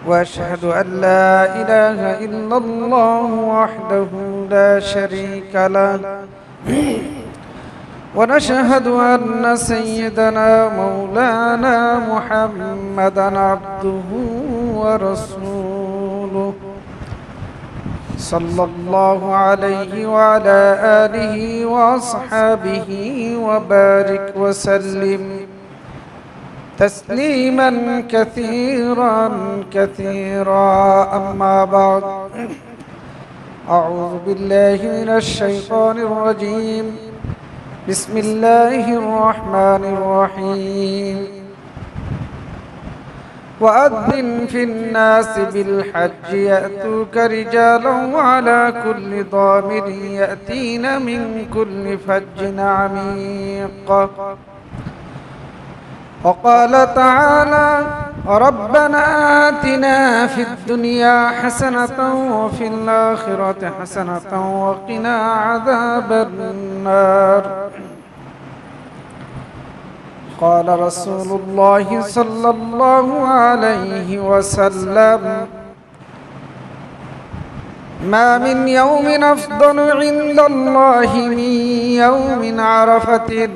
وأشهد أن لا إله إلا الله وحده لا شريك له ونشهد أن سيدنا مولانا محمدا عبده ورسوله صلى الله عليه وعلى آله وأصحابه وبارك وسلم تسليما كثيرا كثيرا أما بعد أعوذ بالله من الشيطان الرجيم بسم الله الرحمن الرحيم وأذن في الناس بالحج يأتوك رجالا وعلى كل ضامر يأتين من كل فج عميق وقال تعالى ربنا آتنا في الدنيا حسنة وفي الآخرة حسنة وقنا عذاب النار قال رسول الله صلى الله عليه وسلم ما من يوم أفضل عند الله من يوم عرفة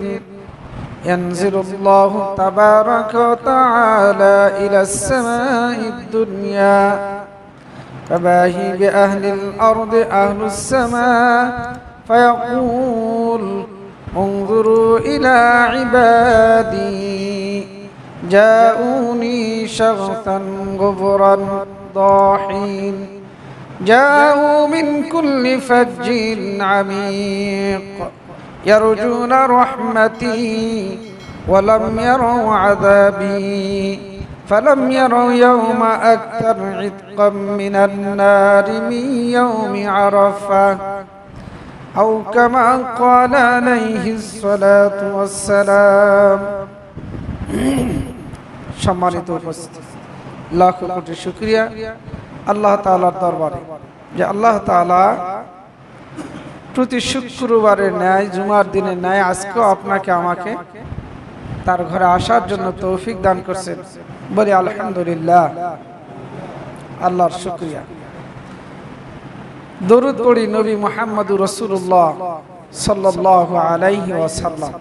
ينزل الله تبارك وتعالى إلى السماء الدنيا فباهي بأهل الأرض أهل السماء فيقول انظروا إلى عبادي جاءوني شغثا غبرا ضاحين جاءوا من كل فج عميق يرجون رحمتي ولم يروا عذابي فلم يروا يوم أكثر عتقا من النار من يوم عرفة أو كما قال عليه الصلاة والسلام সম্মানিত উপস্থিতি লাখ কোটি শুকরিয়া আল্লাহ তাআলার দরবারে যে আল্লাহ তাআলা প্রতি শুক্রবারের ন্যায় জুমার দিনের ন্যায় আজকেও আপনাকে আমাকে তার ঘরে আসার জন্য তৌফিক দান করছেন বলি আলহামদুলিল্লাহ আল্লাহর শুকরিয়া দরুদ পড়ি নবী মুহাম্মদুর রাসূলুল্লাহ সাল্লাল্লাহু আলাইহি ওয়াসাল্লাম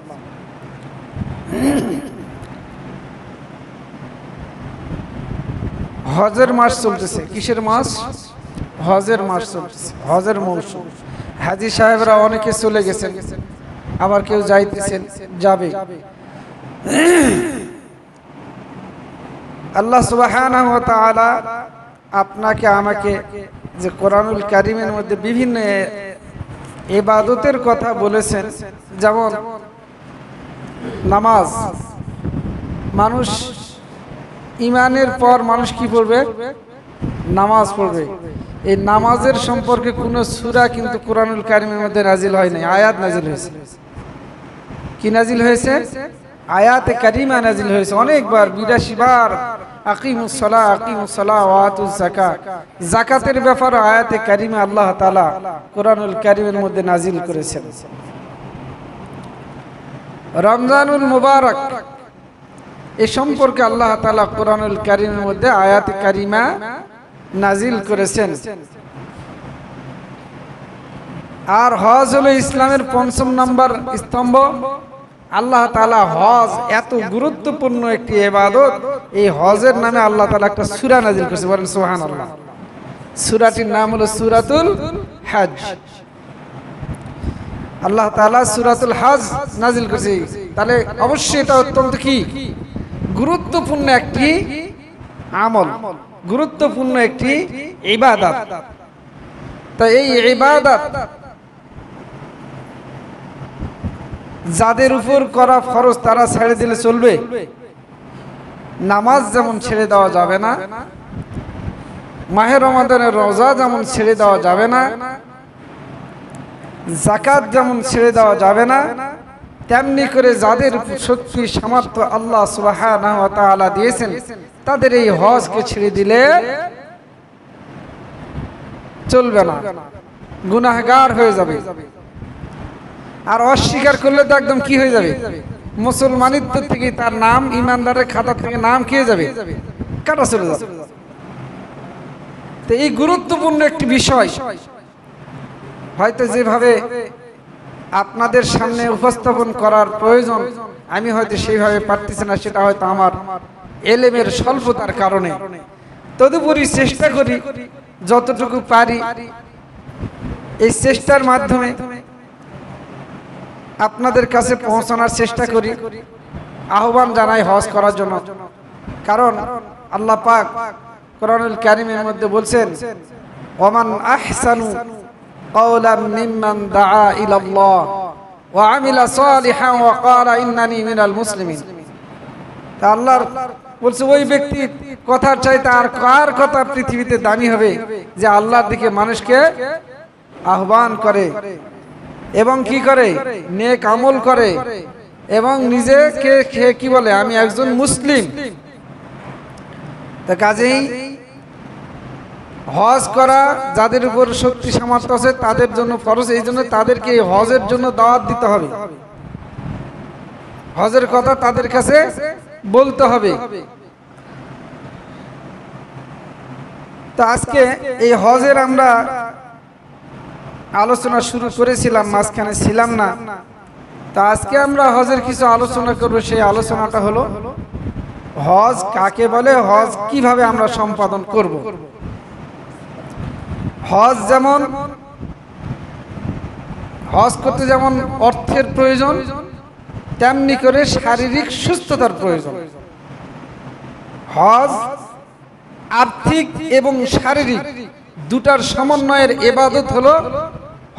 হজের মাস চলতেছে কিসের মাস হজের মাস চলতেছে হজের মৌসুম হাজী সাহেবরা অনেকে চলে গেছেন আবার কেউ যাইতেছেন যাবে আল্লাহ সুবহানাহু ওয়া তাআলা আপনাকে আমাকে যে কোরআনুল কারীমের মধ্যে বিভিন্ন ইবাদতের কথা বলেছেন যেমন নামাজ মানুষ ঈমানের পর মানুষ কি পড়বে নামাজ পড়বে এই নামাজের সম্পর্কে কোন সূরা কিন্তু কোরআনুল কারীমের মধ্যে নাজিল হয় নাই আয়াত নাজিল হয়েছে কি নাজিল হয়েছে আয়াতে কারিমা নাজিল হয়েছে অনেকবার 82 বার আকিমুস সালাহ ওয়া আতুজ যাকাত যাকাতের ব্যাপারে আয়াতে কারিমা আল্লাহ তাআলা কোরআনুল কারীমের মধ্যে নাজিল করেছেন রমজানুল মুবারক এই সম্পর্কে আল্লাহ তাআলা কোরআনুল কারীমের মধ্যে আয়াতে কারিমা নাজিল করেছেন আর হজ হলো ইসলামের পঞ্চম নাম্বার স্তম্ভ আল্লাহ তাআলা হজ এত গুরুত্বপূর্ণ একটি ইবাদত এই হজের নামে আল্লাহ তাআলা একটা সূরা নাজিল করেছে বলেন সুবহানাল্লাহ সূরাটির নাম হলো সূরাতুল হজ আল্লাহ তাআলা সূরাতুল হজ নাজিল করেছে তাহলে অবশ্যই এটা অত্যন্ত কি গুরুত্বপূর্ণ একটি আমল গুরুত্বপূর্ণ একটি ইবাদত তো এই ইবাদত যাদের উপর করা ফরজ তারা ছেড়ে দিলে চলবে নামাজ যেমন ছেড়ে দেওয়া যাবে না মাহে রমাদানের রোজা যেমন ছেড়ে দেওয়া যাবে না যাকাত যেমন ছেড়ে দেওয়া যাবে না তেমনি করে যাদের শক্তি সামর্থ্য আল্লাহ সুবহানাহু ওয়া তাআলা দিয়েছেন তাদের এই হজকে ছেড়ে দিলে চলবে না, গুনাহগার হয়ে যাবে। আর অস্বীকার করলে তো একদম কি হয়ে যাবে, মুসলমানিত্ব থেকে তার নাম, ইমানদারের খাতা থেকে নাম কি হয়ে যাবে, কাটা চলে যাবে। তো এই গুরুত্বপূর্ণ একটি বিষয় হয়তো যেভাবে আপনাদের সামনে উপস্থাপন করার প্রয়োজন আমি হয়তো সেইভাবে পারতেছি না, সেটা হয়তো আমার এলেমের স্বল্পতার কারণে। তদুপরি চেষ্টা করি যতটুকু পারি, এই চেষ্টার মাধ্যমে আপনাদের কাছে পৌঁছানোর চেষ্টা করি। আহ্বান জানাই হজ করার জন্য, কারণ আল্লাহ পাক কোরআনুল কারীমের মধ্যে বলছেন, ওমান আহসানু কাওলাম মিম্মান দাআ ইলাল্লাহ ওয়া আমিলা সালিহান ওয়া ক্বালা ইন্নানি মিনাল মুসলিমিন। তা আল্লাহ বলছে ওই ব্যক্তি কথার চাইতে আর কার কথা পৃথিবীতে দামি হবে যে আল্লাহর দিকে মানুষকে আহ্বান করে এবং কি করে, নেক আমল করে এবং নিজেকে কি বলে আমি একজন মুসলিম। তা কাজেই হজ করা যাদের উপর শক্তি সামর্থ্য আছে তাদের জন্য ফরজ, এই জন্য তাদেরকে হজের জন্য দাওয়াত দিতে হবে, হজের কথা তাদের কাছে বলতে হবে। তো আজকে এই হজের আমরা আলোচনা শুরু করেছিলাম, মাঝখানে ছিলাম না। তা আজকে আমরা হজের কিছু আলোচনা করব। সেই আলোচনাটা হলো হজ কাকে বলে, হজ কিভাবে আমরা সম্পাদন করব। হজ যেমন হজ করতে যেমন অর্থের প্রয়োজন, তেমনি করে শারীরিক সুস্থতার প্রয়োজন। হজ আর্থিক এবং শারীরিক দুটার সমন্বয়ের ইবাদত হলো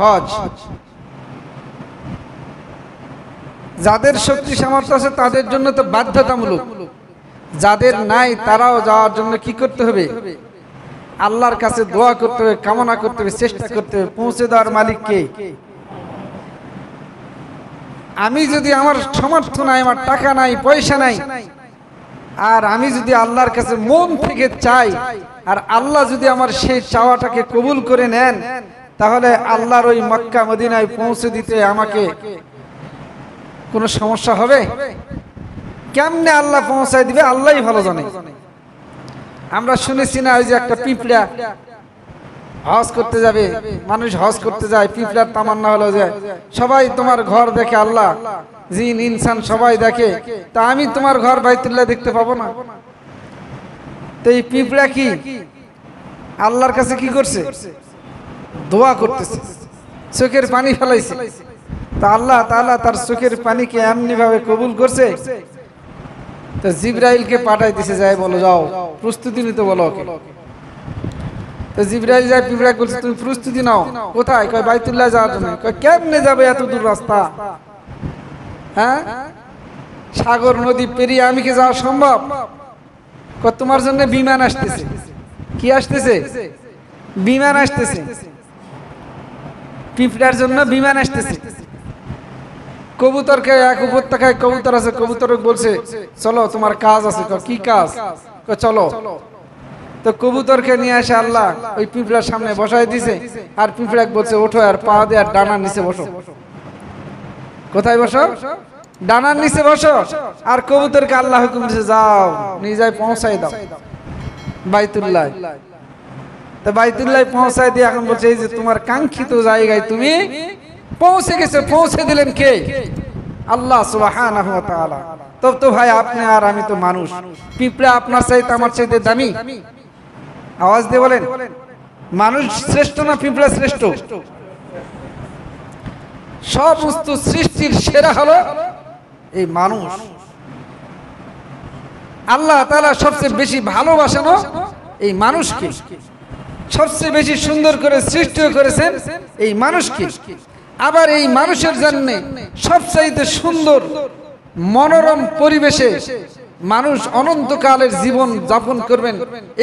হজ। যাদের শক্তি সামর্থ্য আছে তাদের জন্য তো বাধ্যতামূলক, যাদের নাই তারাও যাওয়ার জন্য কি করতে হবে, আল্লাহর কাছে দোয়া করতে হবে, কামনা করতে হবে, চেষ্টা করতে হবে। পৌঁছে দেওয়ার মালিক কে? আমি যদি আমার সামর্থ্য নাই, আমার টাকা নাই, পয়সা নাই, আর আমি যদি আল্লাহর কাছে মন থেকে চাই আর আল্লাহ যদি আমার সেই চাওয়াটাকে কবুল করে নেন, তাহলে আল্লাহর ওই মক্কা মদিনায় পৌঁছে দিতে আমাকে কোনো সমস্যা হবে? কেমনে আল্লাহ পৌঁছায় দিবে আল্লাহই ভালো জানে। আমরা শুনেছি না, ওই যে একটা পিঁপড়া হজ করতে যাবে, মানুষ হজ করতে যায়, পিঁপড়ার তামান্না হলো যে সবাই তোমার ঘর দেখে, আল্লাহ জিন ইনসান সবাই দেখে, তা আমি তোমার ঘর বাইতুল্লাহ দেখতে পাবো না? তো এই পিঁপড়া কি আল্লাহর কাছে কি করছে? দোয়া করতেছে, চোখের পানি ফেলাইছে। তা আল্লাহ তাআলা তার চোখের পানিকে এমনি ভাবে কবুল করছে, তো জিবরাইলকে পাঠাই দিছে, যায় বলো যাও প্রস্তুতি নিতে বলো ওকে। তো জিবরাইল যায়, পিঁপড়া বলছে তুমি প্রস্তুতি নাও। কোথায়? কয় বাইতুল্লাহ যাওয়ার জন্য। কয় কেমনে যাবে এত দূর রাস্তা? হ্যাঁ, সাগর নদী পেরিয়ে আমি কি যাওয়া সম্ভব? কয় তোমার জন্য বিমান আসতেছে। কি আসতেছে? বিমান আসতেছে। পিঁপড়ার জন্য বিমান আসতেছে। কবুতরকে এক উপত্যকায় কবুতর আছে, কবুতর বলছে চলো তোমার কাজ আছে। কি কাজ? চলো। তো কবুতরকে নিয়ে আসে আল্লাহ ওই পিঁপড়ার সামনে বসাই দিছে, আর পিঁপড়া বলছে ওঠো আর পা দিয়ে আর ডানার নিচে বসো। কোথায় বসো? ডানার নিচে বসো। আর কবুতরকে আল্লাহ হুকুম দিছে যাও নিয়ে যাই পৌঁছাই দাও বাইতুল্লাহ। তো বাইতুল্লাহ পৌঁছাই দিয়ে এখন বলছে এই যে তোমার কাঙ্ক্ষিত জায়গায় তুমি পৌঁছে গেছে। পৌঁছে দিলেন কে? আল্লাহ সুবহানাহু ওয়া তাআলা। তব তো ভাই আপনি আর আমি তো মানুষ, পিঁপড়া আপনার চাইতে আমার চাইতে দামি? আওয়াজ দিয়ে বলেন, মানুষ শ্রেষ্ঠ না পিঁপড়া শ্রেষ্ঠ? সমস্ত সৃষ্টির সেরা হলো এই মানুষ। আল্লাহ তাআলা সবচেয়ে বেশি ভালোবাসেন এই মানুষকে, সবচেয়ে বেশি সুন্দর করে সৃষ্টি করেছেন এই মানুষকে। আবার এই মানুষের জন্য সবচাইতে সুন্দর মনোরম পরিবেশে মানুষ অনন্তকালের জীবন যাপন করবেন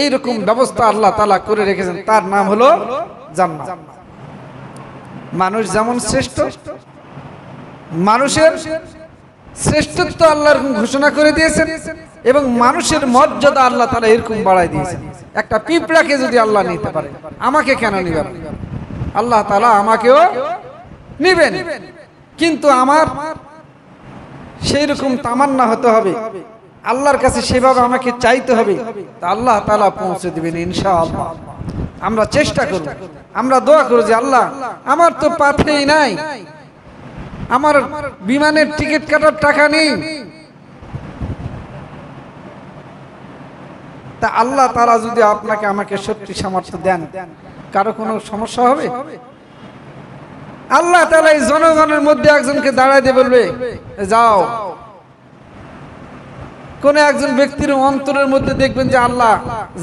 এইরকম ব্যবস্থা আল্লাহ তাআলা করে রেখেছেন। তার নাম হলো জান্নাত। মানুষ যেমন শ্রেষ্ঠ, মানুষের শ্রেষ্ঠত্ব আল্লাহ ঘোষণা করে দিয়েছেন এবং মানুষের মর্যাদা আল্লাহ তাআলা এরকম বাড়াই দিয়েছেন। একটা পিঁপড়াকে যদি আল্লাহ নিতে পারে, আমাকে কেন নিবেন? আল্লাহ তাআলা আমাকেও নিবেন, কিন্তু আমার সেই রকম তামান্না হতে হবে, আল্লাহর কাছে সেভাবে আমাকে চাইতে হবে, তা আল্লাহ তাআলা পৌঁছে দিবেন ইনশাআল্লাহ। আমরা চেষ্টা করব, আমরা দোয়া করব যে আল্লাহ আমার তো পাথেই নাই, আমার বিমানের টিকিট কাটার টাকা নেই, তা আল্লাহ তাআলা যদি আপনাকে আমাকে শক্তি সামর্থ্য দেন, কারো কোনো সমস্যা হবে? আল্লাহ তাআলা এই জনগণের মধ্যে একজনকে দাঁড়ায় দিয়ে বলবে যাও। কোন একজন ব্যক্তির অন্তরের মধ্যে দেখবেন যে আল্লাহ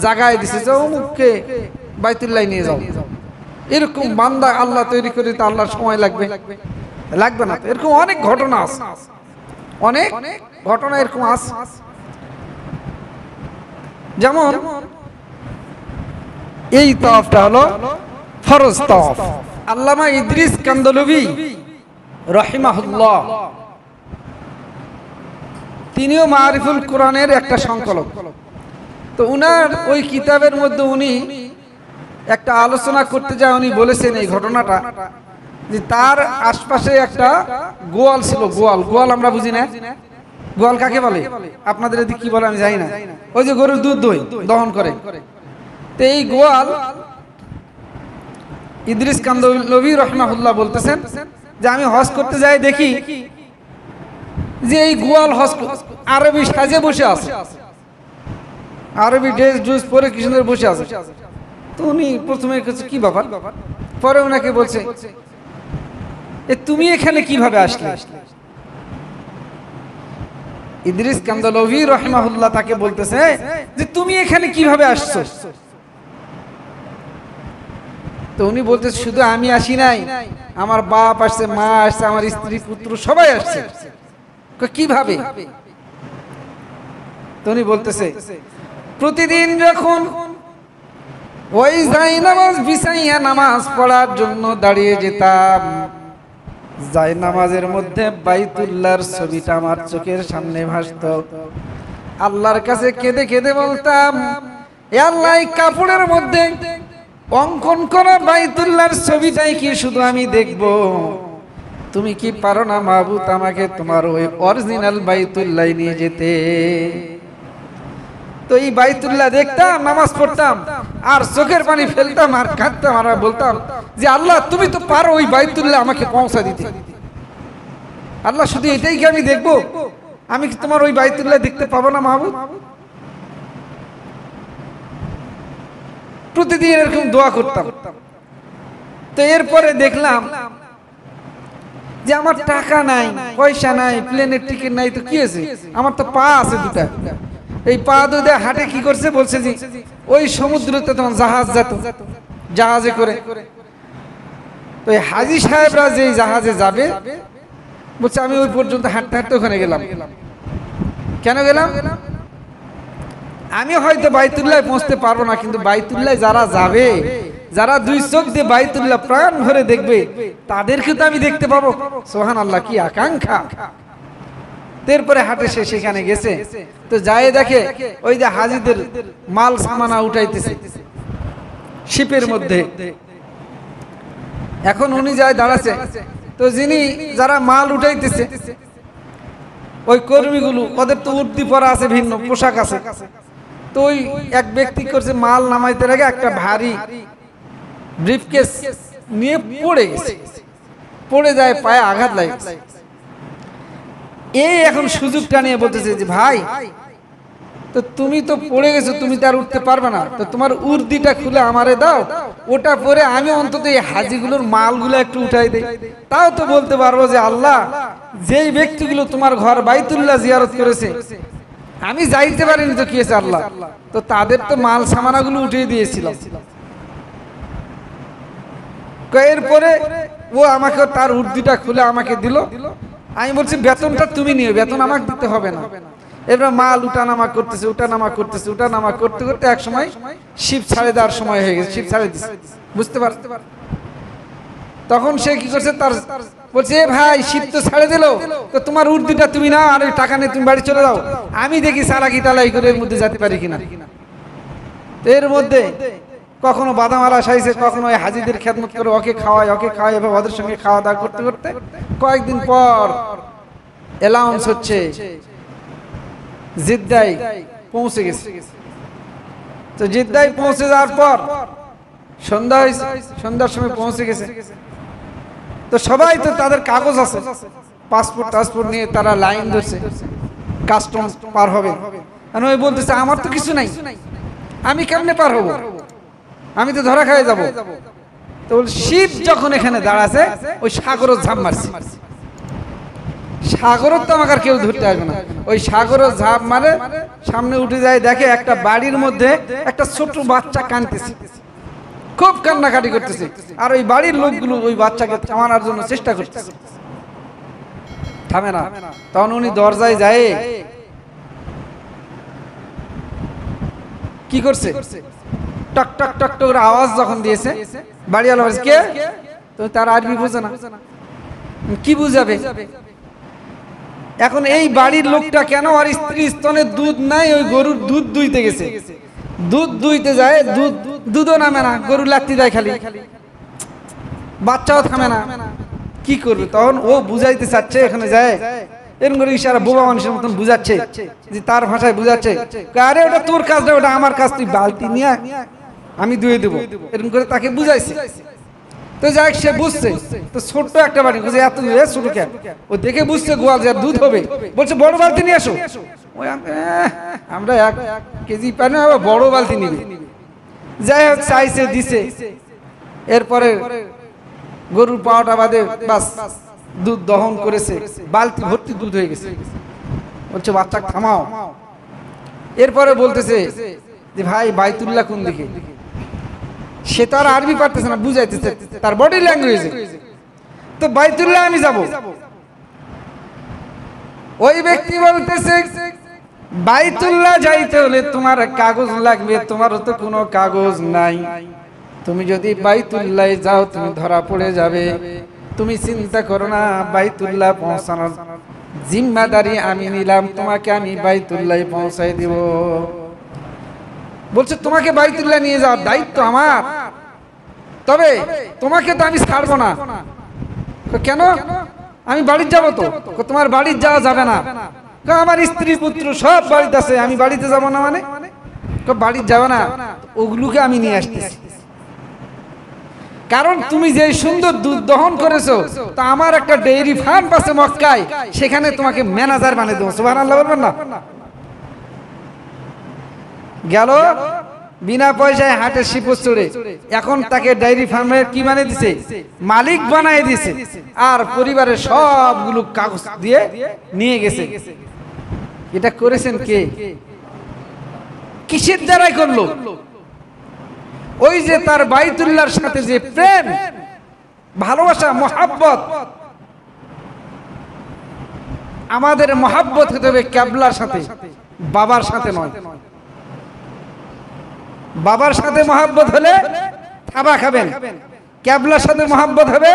জাগায় দিছে, যে অমুককে বাইতুল্লাহ নিয়ে যাও। এরকম বান্দা আল্লাহ তৈরি করে তো আল্লাহর সময় লাগবে? লাগবে না। এরকম অনেক ঘটনা আছে, অনেক ঘটনা এরকম আছে। যেমন এই তাওয়াফটা হলো ফরজ তাওয়াফ। আল্লামা ইদ্রিস কান্দলভি রাহিমাহুল্লাহ তিনিও মারিফুল কোরআনের একটা সংকলক। তো উনার ওই কিতাবের মধ্যে উনি একটা আলোচনা করতে যায়, উনি বলেছেন এই ঘটনাটা যে তার আশপাশে একটা গোয়াল ছিল। গোয়াল আমরা বুঝি না, গোয়াল কাকে বলে? আপনাদের এদিকে কি বলে আমি জানি না। ওই যে গরুর দুধ দহন করে। তো এই গোয়াল ইদ্রিস কান্দলভি রাহিমাহুল্লাহ বলতেছেন যে আমি হজ করতে যাই, দেখি যে এই গোয়াল হজ আরবি সাজে বসে আছে, আরবি ড্রেস ড্রেস পরে কি সুন্দর বসে আছে। তো উনি প্রথমে কি ব্যাপার, পরে ওনাকে বলছে তুমি এখানে কিভাবে আসলে? ইদ্রিস কান্দলভি রাহিমাহুল্লাহ তাকে বলতেছে যে তুমি এখানে কিভাবে আসছো? তো উনি বলতেছে শুধু আমি আসি নাই, আমার বাপ আসছে, মা আসছে, আমার স্ত্রী পুত্র সবাই আসছে। কিভাবে? তো উনি বলতেছে প্রতিদিন যখন ওই যাই নামাজ বিছাইয়া নামাজ পড়ার জন্য দাঁড়িয়ে যেতাম, যাই নামাজের মধ্যে বাইতুল্লাহর ছবিটা আমার চোখের সামনে ভাসতো। আল্লাহর কাছে কেঁদে কেঁদে বলতাম, এ আল্লাহ এই কাপড়ের মধ্যে অঙ্কন করা বাইতুল্লাহর ছবিটাই কি শুধু আমি দেখব? তুমি কি পারো না মাবুদ আমাকে তোমার ওই অরিজিনাল বাইতুল্লাহ নিয়ে যেতে? তো এই বাইতুল্লাহ দেখতাম, নামাজ পড়তাম, আর চোখের পানি ফেলতাম, আর কাঁদতাম, আর বলতাম যে আল্লাহ তুমি তো পারো ওই বাইতুল্লাহ আমাকে পৌঁছা দিতে। আল্লাহ শুধু এটাই কি আমি দেখবো? আমি কি তোমার ওই বাইতুল্লাহ দেখতে পাবো না মাহবুব? প্রতিদিন এরকম দোয়া করতাম। তো এরপরে দেখলাম যে আমার টাকা নাই, পয়সা নাই, প্লেনের টিকিট নাই, তো কি হয়েছে? আমার তো পা আছে দুটা, এই পা দুটা হাটে কি করছে? বলছে যে ওই সমুদ্রতে তখন জাহাজ যেত, জাহাজে করে। তো এই হাজী সাহেবরা যে জাহাজে যাবে, বলছে আমি ওই পর্যন্ত হাঁটতে হাঁটতে ওখানে গেলাম। কেন গেলাম? আমি হয়তো বাইতুল্লাহ পৌঁছতে পারবো না, কিন্তু বাইতুল্লাহ যারা যাবে, যারা দুই চোখ দিয়ে বাইতুল্লাহ প্রাণ ভরে দেখবে, তাদেরকে তো আমি দেখতে পাবো। সুবহানাল্লাহ, কি আকাঙ্ক্ষা! এরপরে হাটে সে সেখানে গেছে, তো যায় দেখে ওই যে হাজীদের মাল সামানা উঠাইতেছে শিপের মধ্যে। এখন উনি যায় দাঁড়াচ্ছে, তো যিনি যারা মাল উঠাইতেছে ওই কর্মীগুলো, ওদের তো উর্দি পরা আছে, ভিন্ন পোশাক আছে। তো ওই এক ব্যক্তি করছে মাল নামাইতে আগে একটা ভারী ব্রিফকেস নিয়ে পড়ে গেছে, পড়ে যায়, পায়ে আঘাত লাগে। এই এখন সুযোগটা নিয়ে বলতেছে যে ভাই, তো তুমি তো পড়ে গেছো, তুমি তো আর উঠতে পারবে না, তো তোমার উর্দিটা খুলে আমারে দাও, ওটা পরে আমি অন্তত এই হাজিগুলোর মালগুলো একটু উঠাই দেই, তাও তো বলতে পারবো যে আল্লাহ যেই ব্যক্তিগুলো তোমার ঘর বাইতুল্লাহ জিয়ারত করেছে আমি যাইতে পারিনি, তো কি আছে আল্লাহ, তো তাদের তো মাল সামানাগুলো উঠিয়ে দিয়েছিলাম। এরপরে ও আমাকে তার উর্দিটা খুলে আমাকে দিল। আমি বলছি বেতনটা তুমি নিও, বেতন আমাকে দিতে হবে না। এবার মাল উঠানামা করতেছে, উঠানামা করতেছে, উঠানামা করতে করতে এক সময় শিপ ছাড়ে দেওয়ার সময় হয়ে গেছে, শিপ ছাড়ে দিচ্ছে, বুঝতে পারতে পার। তখন সে কি করছে, তার বলছে এ ভাই শিপ তো ছাড়ে দিল, তো তোমার উর্দিটা তুমি না, আর ওই টাকা নিয়ে তুমি বাড়ি চলে যাও, আমি দেখি সারাকি তালাই করে এর মধ্যে যেতে পারি কিনা। এর মধ্যে কখনো বাদামালা সাইছে, কখনো ওই হাজিদের খেদমত করে ওকে খাওয়ায়, এভাবে ওদের সঙ্গে খাওয়া দাওয়া করতে করতে কয়েকদিন পর অ্যালাউন্স হচ্ছে জিদ্দায় পৌঁছে গেছে। তো জিদ্দায় পৌঁছে যাওয়ার পর সন্ধ্যা হয়েছে, সন্ধ্যার সময় পৌঁছে গেছে। তো সবাই তো তাদের কাগজ আছে, পাসপোর্ট টাসপোর্ট নিয়ে তারা লাইন ধরছে, কাস্টম পার হবে। আর ওই বলতেছে আমার তো কিছু নাই, আমি কেমনে পার হব, আমি তো ধরা খাই যাব। তো শিব যখন এখানে দাঁড়াছে, ওই সাগর ঝাঁপ মারছে। সাগরত তো আমাকে আর কেউ ধরতে আসবে না। ওই সাগর ঝাঁপ মারে, সামনে উঠে যায়, দেখে একটা বাড়ির মধ্যে একটা ছোট বাচ্চা কাঁদতেছে, খুব কান্নাকাটি করতেছে। আর ওই বাড়ির লোকগুলো ওই বাচ্চাকে থামানোর জন্য চেষ্টা করতেছে, থামে না। তখন উনি দরজায় যায়, কি করছে, টক টক টক টক আওয়াজ যখন দিয়েছে, বাড়িওয়ালা বলছে কে, তো তার আরবি বোঝে না, কি বুঝাবে। এখন এই বাড়ির লোকটা কেন আর স্ত্রী স্তনে দুধ নাই, ওই গরুর দুধ দুইতে গেছে, দুধ দুইতে যায়, দুধও নামে না, গরু লাগতে যায় খালি, বাচ্চাও থামে না, কি করবে। তখন ও বুঝাইতে চাচ্ছে, এখানে যায় এরকম করে ইশারা বোবা মানুষের মতন বুঝাচ্ছে, যে তার ভাষায় বুঝাচ্ছে, আরে ওটা তোর কাজ না, ওটা আমার কাজ, তুই বালতি নিয়ে আমি ধুয়ে দেবো, এরকম করে তাকে বুঝাইছে। তো যাই সে বুঝছে, তো ছোট্ট একটা বাড়ি, বুঝে এত ছোট কেন, ও দেখে বুঝছে গোয়াল যে দুধ হবে, বলছে বড় বালতি নিয়ে আসো। ওই আমরা 1 কেজি পানি বড় বালতি নিবে, যাই হোক চাইছে, দিছে। এরপরে গরুর পাওয়াটা বাদে বাস দুধ দহন করেছে, বালতি ভর্তি দুধ হয়ে গেছে। বলছে বাচ্চা থামাও। এরপরে বলতেছে যে ভাই বাইতুল্লাহ কোন দিকে, সে তো আর আরবি পারতেছে না, বুঝাইতেছে তার বডি ল্যাঙ্গুয়েজে, তো বাইতুল্লাহ আমি যাব। ওই ব্যক্তি বলতেছে বাইতুল্লাহ যাইতে হলে তোমার কাগজ লাগবে, তোমারও তো কোনো কাগজ নাই, তুমি যদি বাইতুল্লাহ যাও তুমি ধরা পড়ে যাবে, তুমি চিন্তা করো না, বাইতুল্লাহ পৌঁছানোর জিম্মাদারি আমি নিলাম, তোমাকে আমি বাইতুল্লাহ পৌঁছাই দিব। বলছে তোমাকে বাইতুল্লাহ নিয়ে যাওয়ার দায়িত্ব আমার, তবে তোমাকে তো আমি ছাড়বো না। কেন, আমি বাড়িতে যাবো তো। তোমার বাড়িতে যাওয়া যাবে না, আমার স্ত্রী পুত্র সব বাড়িতে আছে, আমি বাড়িতে যাবো না মানে, বাড়িতে যাবে না, ওগুলোকে আমি নিয়ে আসতেছি। কারণ তুমি যে সুন্দর দুধ দহন করেছো, তা আমার একটা ডেইরি ফার্ম আছে মক্কায়, সেখানে তোমাকে ম্যানেজার বানিয়ে দেবো। সুবহানাল্লাহ বলবেন না। গেল বিনা পয়সায় হাটের শিপস চড়ে, এখন তাকে ডেইরি ফার্মের কি বানিয়ে দিছে, মালিক বানিয়ে দিছে, আর পরিবারের সবগুলো কাগজ দিয়ে নিয়ে গেছে। এটা করেছেন কে, কিসের দ্বারাই করলো? ওই যে তার বাইতুল্লাহর সাথে যে প্রেম, ভালোবাসা, মহাব্বত। আমাদের মহাব্বত হতে হবে কিবলার সাথে, বাবার সাথে নয়। বাবার সাথে মহাব্বত হলে থাবা খাবেন, কিবলার সাথে মহাব্বত হবে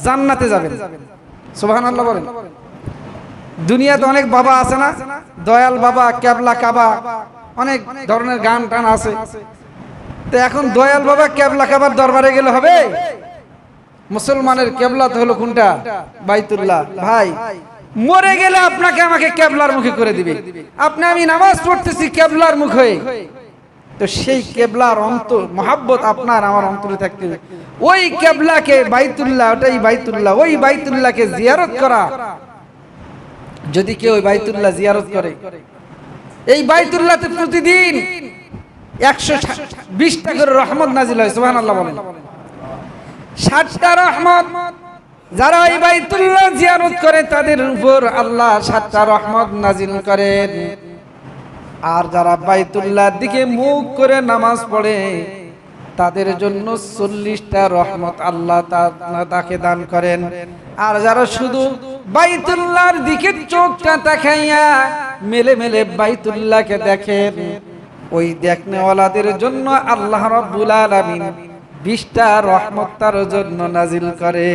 জান্নাতে যাবেন। সুবহানাল্লাহ বলেন। দুনিয়াতে অনেক বাবা আছে না, দয়াল বাবা, কিবলা কাবা, অনেক ধরনের গান টান আছে। তো এখন দয়াল বাবা কিবলা কাবার দরবারে গেলে হবে? মুসলমানের কিবলা তো হলো কোনটা, বাইতুল্লাহ। ভাই মরে গেলে আপনাকে আমাকে কিবলার মুখে করে দিবে। আপনি আমি নামাজ পড়তেছি কিবলার মুখ হয়ে, তো সেই কিবলার অন্তর মহাব্বত আপনার আমার অন্তরে থাকতে হবে। ওই কিবলাকে বাইতুল্লাহ, ওটাই বাইতুল্লাহ, ওই বাইতুল্লাহকে জিয়ারত করা। যদি কেউ ওই বাইতুল্লাহ জিয়ারত করে, এই বাইতুল্লাহতে প্রতিদিন 120টা করে রহমত নাজিল হয়। সুবহানাল্লাহ বলেন। 60টা রহমত যারা এই বাইতুল্লাহ জিয়ারত করে তাদের উপর আল্লাহ 60টা রহমত নাজিল করেন। আর যারা বাইতুল্লাহর দিকে মুখ করে নামাজ পড়ে তাদের জন্য 40টা রহমত আল্লাহ তাকে দান করেন। আর যারা শুধু বাইতুল্লাহর দিকে চোখটা তাকাইয়া মেলে মেলে বাইতুল্লাহকে দেখেন, ওই দেখনেওয়ালাদের জন্য আল্লাহ রাব্বুল আলামিন 20টা রহমত তার জন্য নাজিল করে।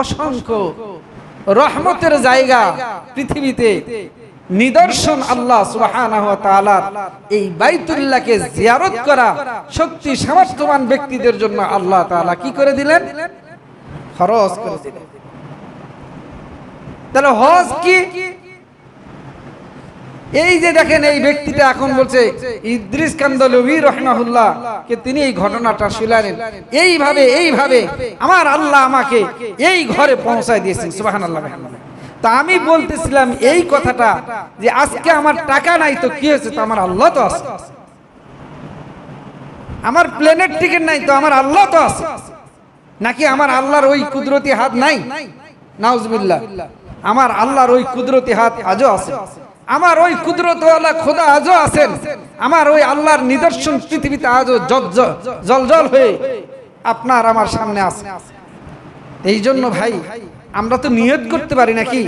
অসংখ্য রহমতের জায়গা পৃথিবীতে, নিদর্শন আল্লাহ সুবহানাহু ওয়া তাআলার এই বাইতুল্লাহকে জিয়ারত করা শক্তি সামর্থ্যবান ব্যক্তিদের জন্য আল্লাহ তাআলা কি করে দিলেন, ফরজ করে দিলেন। তাহলে হজ কি? এই যে দেখেন এই ব্যক্তিটা এখন বলছে ইদ্রিস কান্দলভী রাহিমাহুল্লাহ কে তিনি এই ঘটনাটা শুনালেন, এইভাবে আমার আল্লাহ আমাকে এই ঘরে পৌঁছায় দিয়েছেন। সুবহানাল্লাহ। তা আমি বলতেছিলাম এই কথাটা যে আজকে আমার টাকা নাই তো কি হয়েছে, তো আমার আল্লাহ তো আছে। আমার প্লেনের টিকিট নাই তো আমার আল্লাহ তো আছে। নাকি আমার আল্লাহর ওই কুদরতি হাত নাই? নাউজুবিল্লাহ। আমার আল্লাহর ওই কুদরতি হাত আজও আছে, আমার ওই কুদরতওয়ালা খোদা আজও আছেন, আমার ওই আল্লাহর নিদর্শন পৃথিবীতে আজও জল হয়ে আপনার আমার সামনে আছে। এই জন্য ভাই আমরা তো নিয়ত করতে পারি নাকি